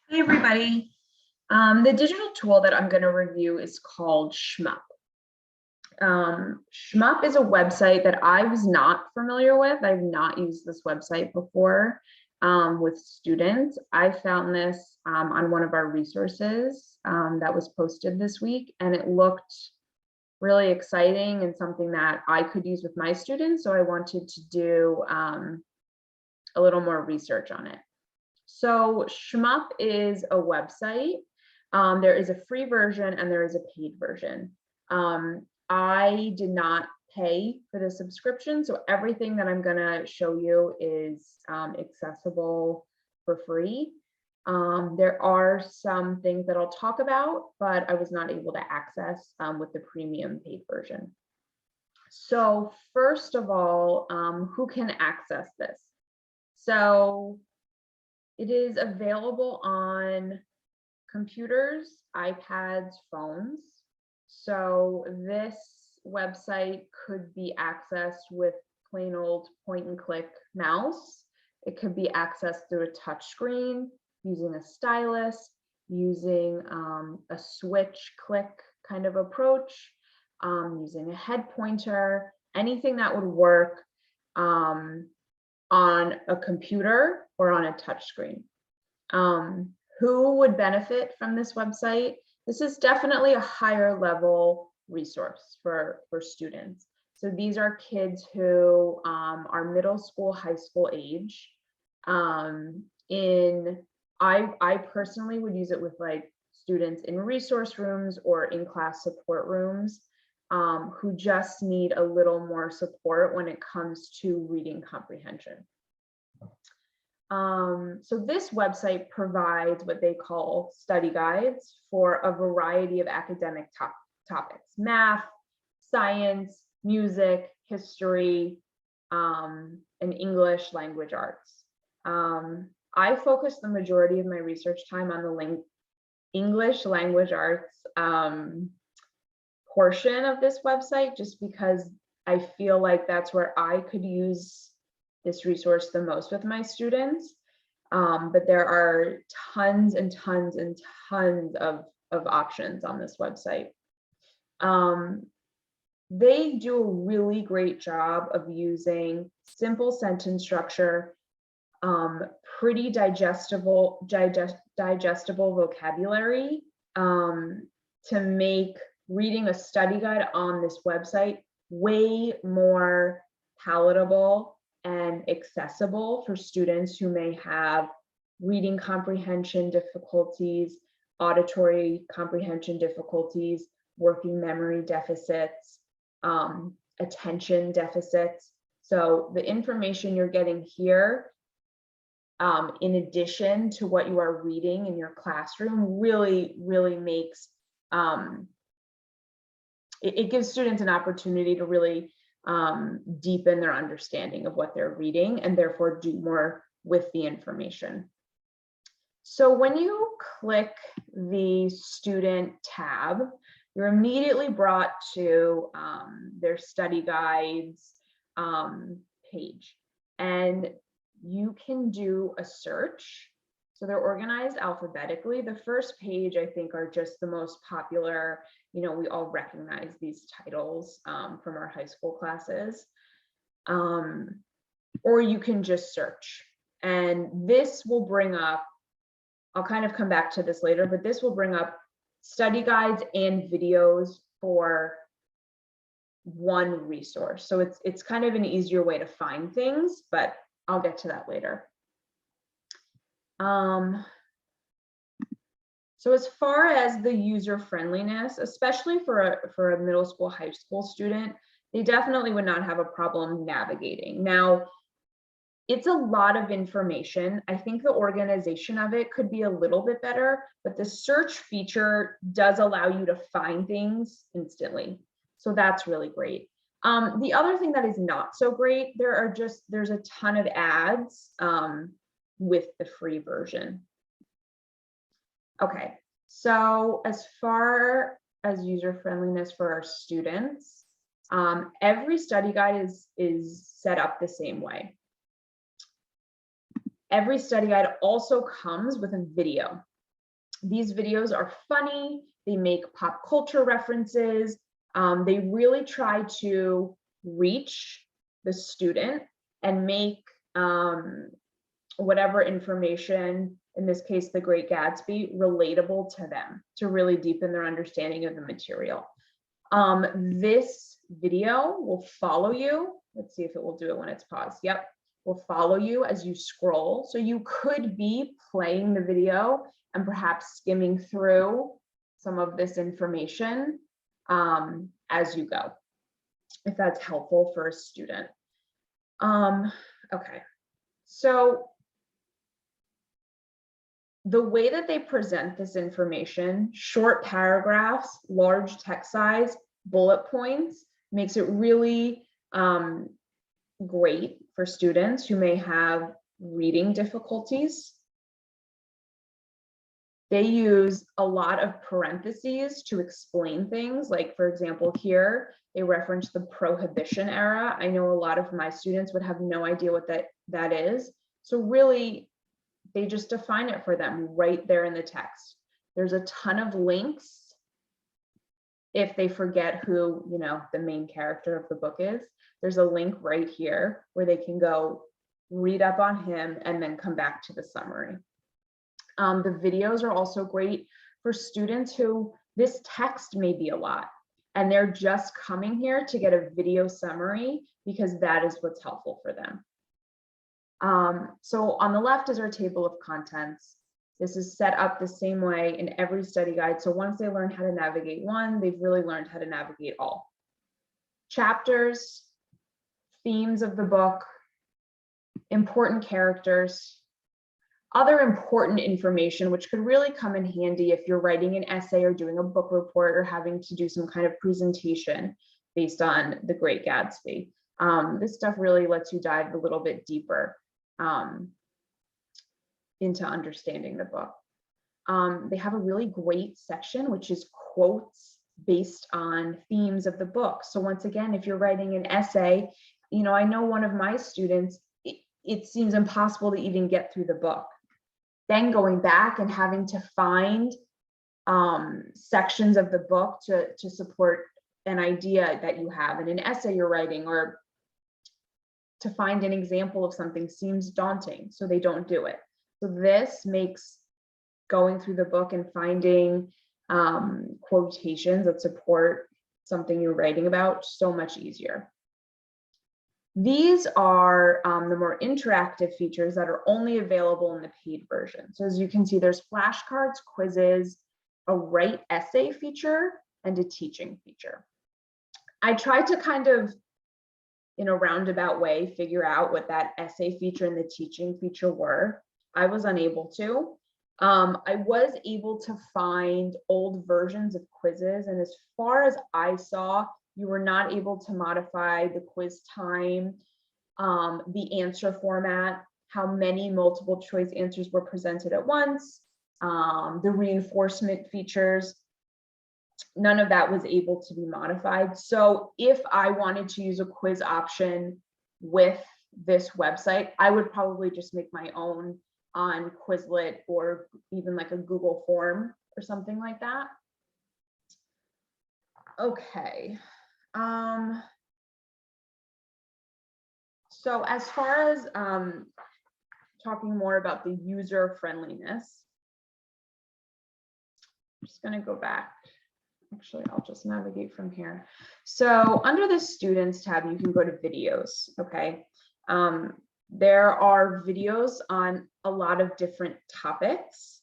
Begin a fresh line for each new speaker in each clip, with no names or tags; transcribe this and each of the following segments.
Hey everybody. The digital tool that I'm going to review is called Shmup. Shmup is a website that I was not familiar with. I've not used this website before with students. I found this on one of our resources that was posted this week, and it looked really exciting and something that I could use with my students. So I wanted to do a little more research on it. So Shmup is a website. There is a free version and there is a paid version. I did not pay for the subscription, so everything that I'm gonna show you is accessible for free. There are some things that I'll talk about, but I was not able to access with the premium paid version. So first of all, who can access this? So it is available on computers, iPads, phones. So this website could be accessed with plain old point and click mouse. It could be accessed through a touch screen, using a stylus, using a switch click kind of approach, using a head pointer, anything that would work on a computer or on a touch screen. Who would benefit from this website? This is definitely a higher level resource for students. So these are kids who are middle school, high school age. I personally would use it with like students in resource rooms or in class support rooms who just need a little more support when it comes to reading comprehension. So this website provides what they call study guides for a variety of academic topics: math, science, music, history, and English language arts. I focused the majority of my research time on the English language arts portion of this website, just because I feel like that's where I could use this resource the most with my students. But there are tons and tons and tons of options on this website. They do a really great job of using simple sentence structure, pretty digestible vocabulary to make reading a study guide on this website way more palatable and accessible for students who may have reading comprehension difficulties, auditory comprehension difficulties, working memory deficits, attention deficits. So the information you're getting here, in addition to what you are reading in your classroom, really makes it gives students an opportunity to really deepen their understanding of what they're reading and therefore do more with the information. So when you click the student tab, you're immediately brought to their study guides page, and you can do a search. So they're organized alphabetically. The first page, I think, are just the most popular. You know, we all recognize these titles from our high school classes. Or you can just search. And this will bring up, I'll kind of come back to this later, but this will bring up study guides and videos for one resource. So it's kind of an easier way to find things, but I'll get to that later. So as far as the user friendliness, especially for a middle school, high school student, they definitely would not have a problem navigating. Now, it's a lot of information. I think the organization of it could be a little bit better, but the search feature does allow you to find things instantly. So that's really great. The other thing that is not so great, there's a ton of ads with the free version. Okay, so as far as user friendliness for our students, every study guide is set up the same way. Every study guide also comes with a video. These videos are funny, they make pop culture references, they really try to reach the student and make whatever information, in this case, The Great Gatsby, relatable to them to really deepen their understanding of the material. This video will follow you. Let's see if it will do it when it's paused. Yep, will follow you as you scroll. So you could be playing the video and perhaps skimming through some of this information as you go, if that's helpful for a student. Okay, so the way that they present this information, short paragraphs, large text size, bullet points, makes it really great for students who may have reading difficulties. They use a lot of parentheses to explain things. Like, for example, here, they reference the Prohibition era. I know a lot of my students would have no idea what that is. So really, they just define it for them right there in the text. There's a ton of links if they forget who, you know, the main character of the book is. There's a link right here where they can go read up on him and then come back to the summary. The videos are also great for students who this text may be a lot and they're just coming here to get a video summary because that is what's helpful for them. So on the left is our table of contents. This is set up the same way in every study guide. So once they learn how to navigate one, they've really learned how to navigate all. Chapters, themes of the book, important characters, other important information, which could really come in handy if you're writing an essay or doing a book report or having to do some kind of presentation based on The Great Gatsby. This stuff really lets you dive a little bit deeper into understanding the book. They have a really great section, which is quotes based on themes of the book. So once again, if you're writing an essay, you know, I know one of my students, it seems impossible to even get through the book. Then going back and having to find sections of the book to support an idea that you have in an essay you're writing, or to find an example of something seems daunting, so they don't do it. So this makes going through the book and finding quotations that support something you're writing about so much easier. These are the more interactive features that are only available in the paid version. So as you can see, there's flashcards, quizzes, a write essay feature, and a teaching feature. I tried to kind of, in a roundabout way, figure out what that essay feature and the teaching feature were. I was unable to. I was able to find old versions of quizzes, and as far as I saw, you were not able to modify the quiz time, the answer format, how many multiple choice answers were presented at once, the reinforcement features. None of that was able to be modified. So if I wanted to use a quiz option with this website, I would probably just make my own on Quizlet or even like a Google form or something like that. Okay. So as far as talking more about the user friendliness, I'm just going to go back. Actually, I'll just navigate from here. So under the Students tab, you can go to videos. Okay. There are videos on a lot of different topics.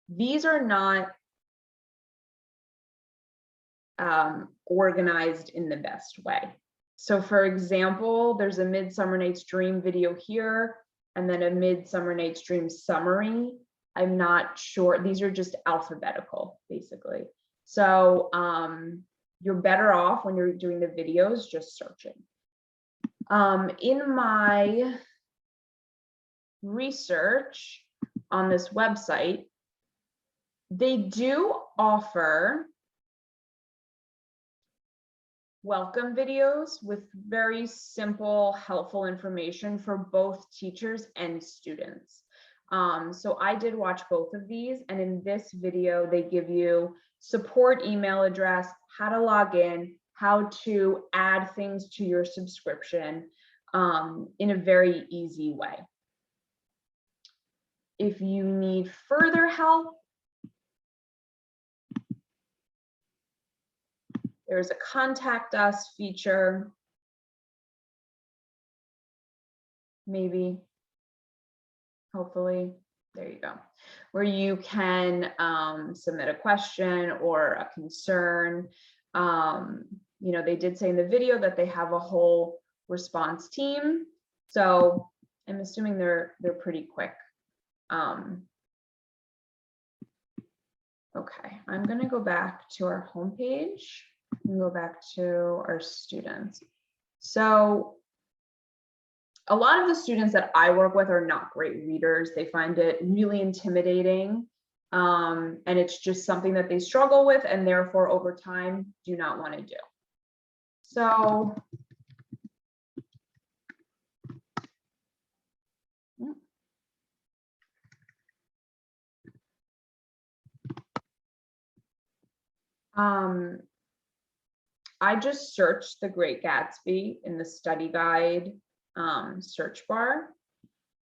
These are not organized in the best way. So for example, there's a Midsummer Night's Dream video here, and then a Midsummer Night's Dream summary. I'm not sure, these are just alphabetical, basically. So you're better off when you're doing the videos, just searching. In my research on this website, they do offer welcome videos with very simple, helpful information for both teachers and students. So I did watch both of these, and in this video, they give you support email address, how to log in, how to add things to your subscription in a very easy way. If you need further help, there's a contact us feature. Maybe, hopefully, there you go, where you can submit a question or a concern. You know, they did say in the video that they have a whole response team, so I'm assuming they're pretty quick. Okay, I'm gonna go back to our homepage and go back to our students. So a lot of the students that I work with are not great readers. They find it really intimidating, and it's just something that they struggle with and therefore over time do not want to do. So I just searched The Great Gatsby in the study guide search bar,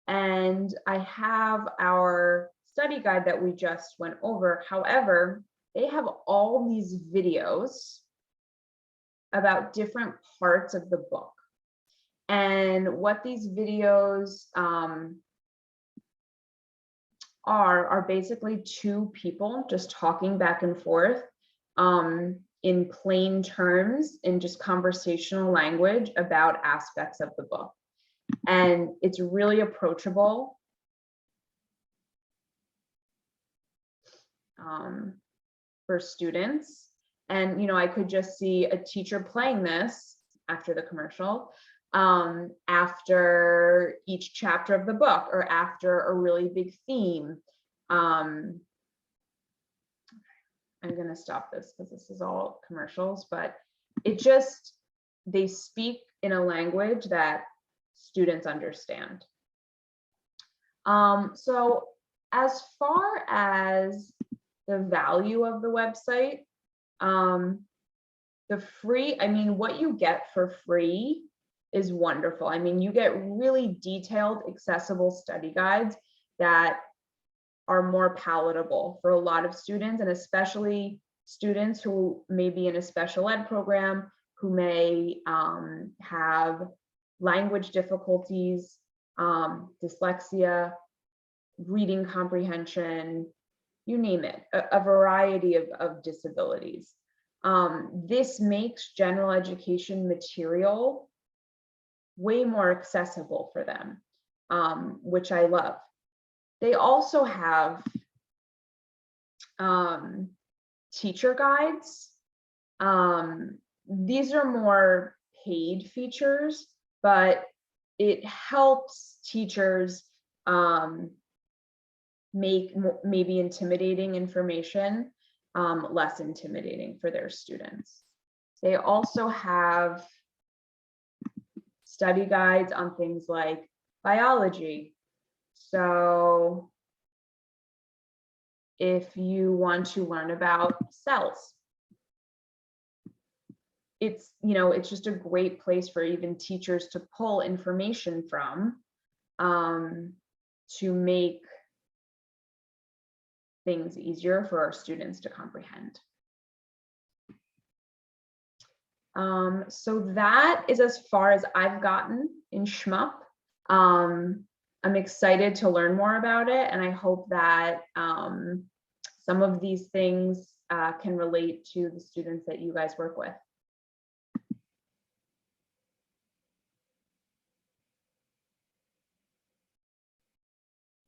and I have our study guide that we just went over. However, they have all these videos about different parts of the book, and what these videos are basically two people just talking back and forth in plain terms, in just conversational language about aspects of the book. And it's really approachable. For students. And, you know, I could just see a teacher playing this after the commercial, after each chapter of the book, or after a really big theme. I'm gonna stop this because this is all commercials, but it just, they speak in a language that students understand. So as far as the value of the website, the free, I mean, what you get for free is wonderful. I mean, you get really detailed, accessible study guides that are more palatable for a lot of students, and especially students who may be in a special ed program, who may have language difficulties, dyslexia, reading comprehension, you name it, a variety of disabilities. This makes general education material way more accessible for them, which I love. They also have teacher guides. These are more paid features, but it helps teachers make maybe intimidating information less intimidating for their students. They also have study guides on things like biology. So if you want to learn about cells, it's, you know, it's just a great place for even teachers to pull information from to make things easier for our students to comprehend. So that is as far as I've gotten in Shmup. I'm excited to learn more about it, and I hope that some of these things can relate to the students that you guys work with.